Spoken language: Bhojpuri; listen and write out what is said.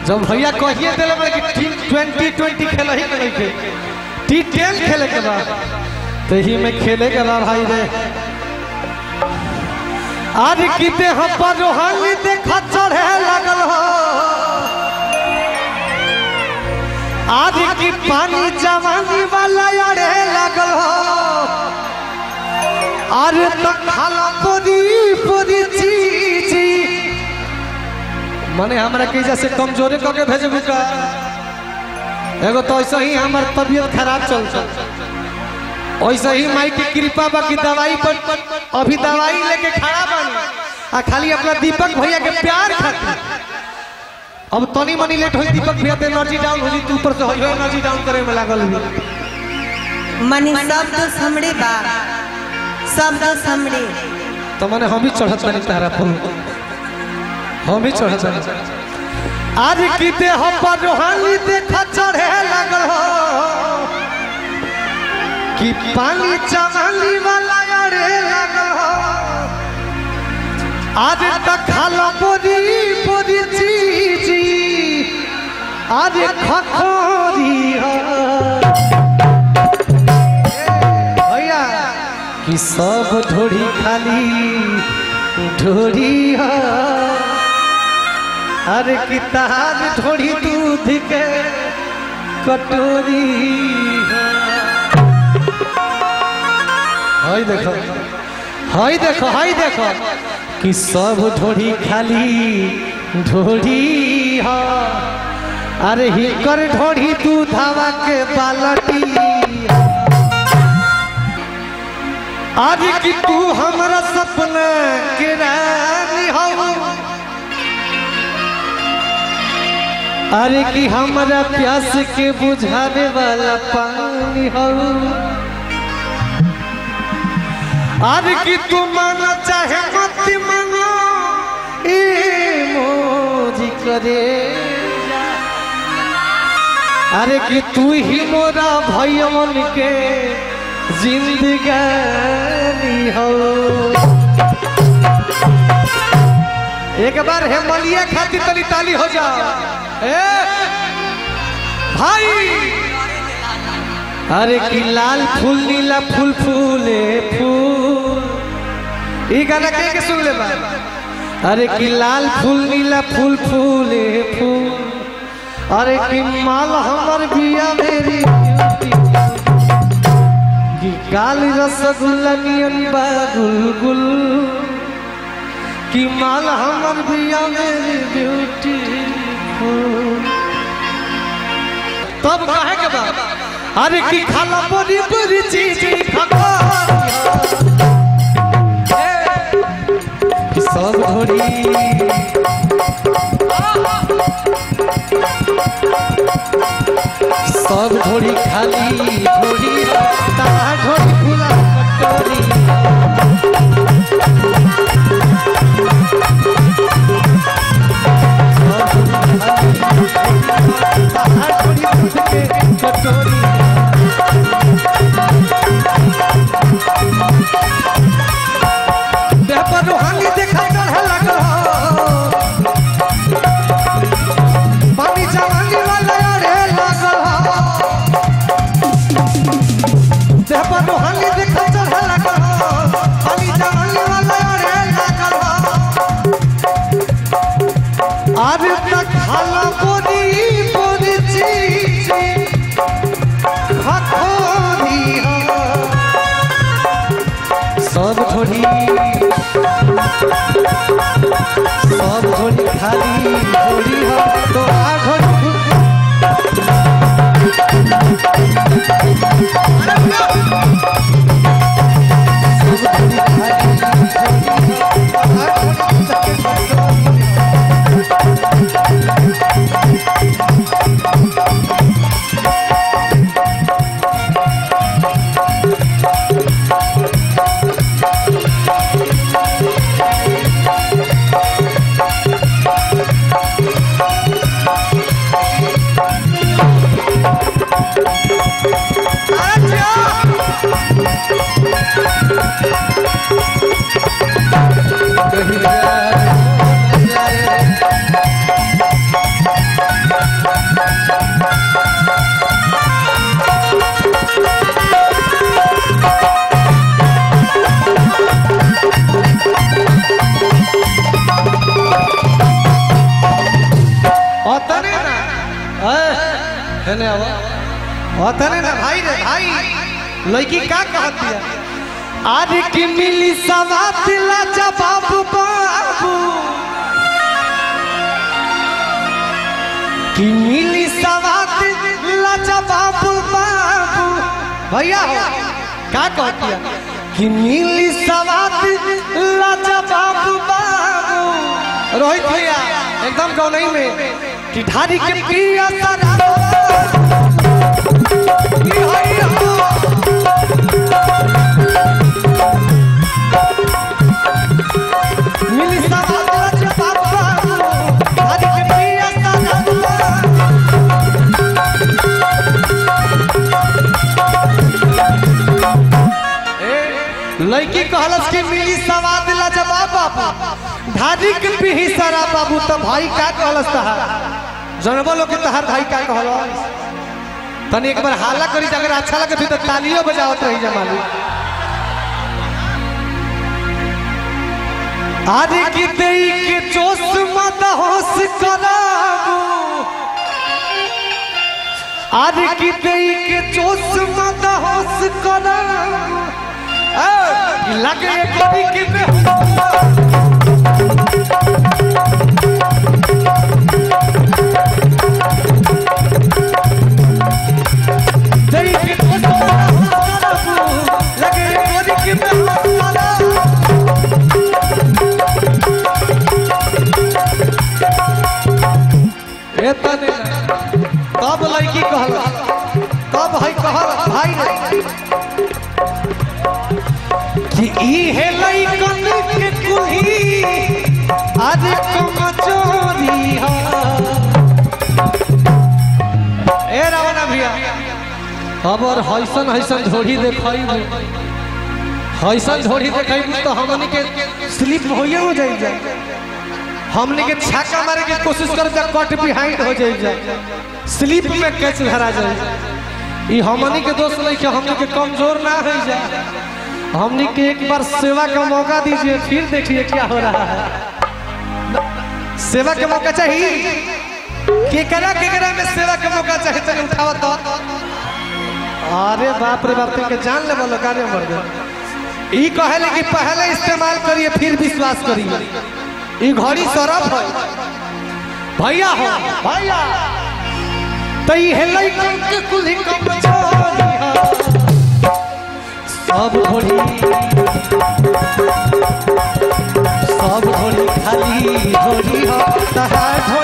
जब भैया कहिए दिले कि T20 खेल ही नहीं के T10 खेले के बाद तो ही में खेले के बाद भाई रे आज किते हम पर रोहानी देखा चढ़े लगल हो आज की पानी जवानी वाला अड़े लगल हो अरे तो खाला पूरी पूरी चीज मने हमरा के जैसे कमजोरी करके भेजबू का एगो तो ऐसा ही हमार तबीयत खराब चलता ऐसा ही माई की कृपा बाकी दवाई पर अभी दवाई लेके खड़ा बानी आ खाली अपना दीपक भैया के प्यार खातिर अब तनी मनी लेट होई दीपक भैया ते एनर्जी डाउन हो जी तू ऊपर से होई एनर्जी डाउन करे में लागल हुई मनी सब तो हमरे बा सब तो हमरे तो माने हम ही चढ़त बानी तारा पर हम ही चढ़त बानी आज कीते हम पर रोहानी देखा चढ़े लगल हो कि पानी चवाली वाला अड़े लगल हो आज तक खाला बोरी बोरी चीज आज खखोरी हो भैया कि सब ढोरी खाली ढोरी हो अरे कि तार ढोरी दूध के कटोरी हाय देखो हाय देखो हाय देखो कि सब ढोरी खाली ढोरी हो अरे ही कर ढोरी दूधावा के बालटी आज कि तू हमारा सपना के रानी हो अरे कि हमारा प्यास के बुझावे वाला पानी हो आज कि तू माना चाहे मत मानो ए मोजी करे अरे कि तू ही मोरा भैयन के जिंदगानी हो एक बार हेमलिया खाती तली ताली हो जाओ भाई अरे कि लाल फूल नीला फूल फूले फूल ये गाना के सुन ले बा अरे कि लाल फूल नीला फूल फूले फूल अरे कि माल हमर बिया मेरी कि काली रसगुल्ला नियन बा गुलगुल कि माल हमर बिया मेरी ब्यूटीफुल तब कहे के बाद अरे की खाला बड़ी बड़ी चीज सब ढोरी सब ढोरी खाली ढोरी तारा ढोरी फूला कटोरी कटोरी देह पर रोहानी देखा चढ़े लगल हो पानी जवानी वाला अड़े लगल हो देह पर रोहानी देखा चढ़े लगल हो पानी जवानी वाला अड़े लगल हो आज तक खाला बोरी बोरी चीज खखोरी हो सब ढोरी खाली ढोरी हो तो आ ढोरी है ना होता नहीं ना भाई रे भाई लड़की का कहती है आज की मिली सवात लाजा बाबू बाबू की मिली सवात लाजा बाबू बाबू भैया हो का कहती है कि मिली सवात लाजा बाबू बाबू रोहित भैया एकदम गाँव नहीं में कि ढारी के प्रिया सारा मिली सवात लाजा बाबू बाबू ढारी के प्रिया सारा लड़की कहलस कि मिली सवाद ला जवाब बाबू धारी के पीही सारा बाबू तो भाई का कहलस तहार जनबो लोग के तहार भाई का कहलस तनी एक बार हाला करी अगर अच्छा लगे तो तालियों बजावत रही जमाली आज की देई के जोश मत होश कराबू आज की देई के जोश मत होश कराबू लगे कभी के तब लड़की कहल तब है कहल भाई कि ई है लइकन के कुही आज कमजोरी है ए रावणा भैया अब और हैसन हैसन झोड़ी देखाई हैसन झोड़ी देखाई तो हमनी के स्लिप होइए हो जाई जाए हमनी के छक्का मारे के कोशिश कर जा कट बिहाइंड हो जाई जाए स्लिप में कैच धरा जाए ई हमनी के दोस्त नहीं कि हमनी के कमजोर ना हो जाए हमने के एक बार सेवा का मौका दीजिए फिर देखिए क्या हो रहा है सेवा का मौका चाहिए केकरा में सेवा का मौका चाहिए तो उठाओ तो अरे बाप रे बाप के जान ले बोलो गाने मर गए ई कहले कि पहले इस्तेमाल करिए फिर विश्वास करिए ई घड़ी सरफ है भैया हो भैया तो ई हेलै के कुली कमजोरी है सब घोड़ी खाली घोड़ी हो तहार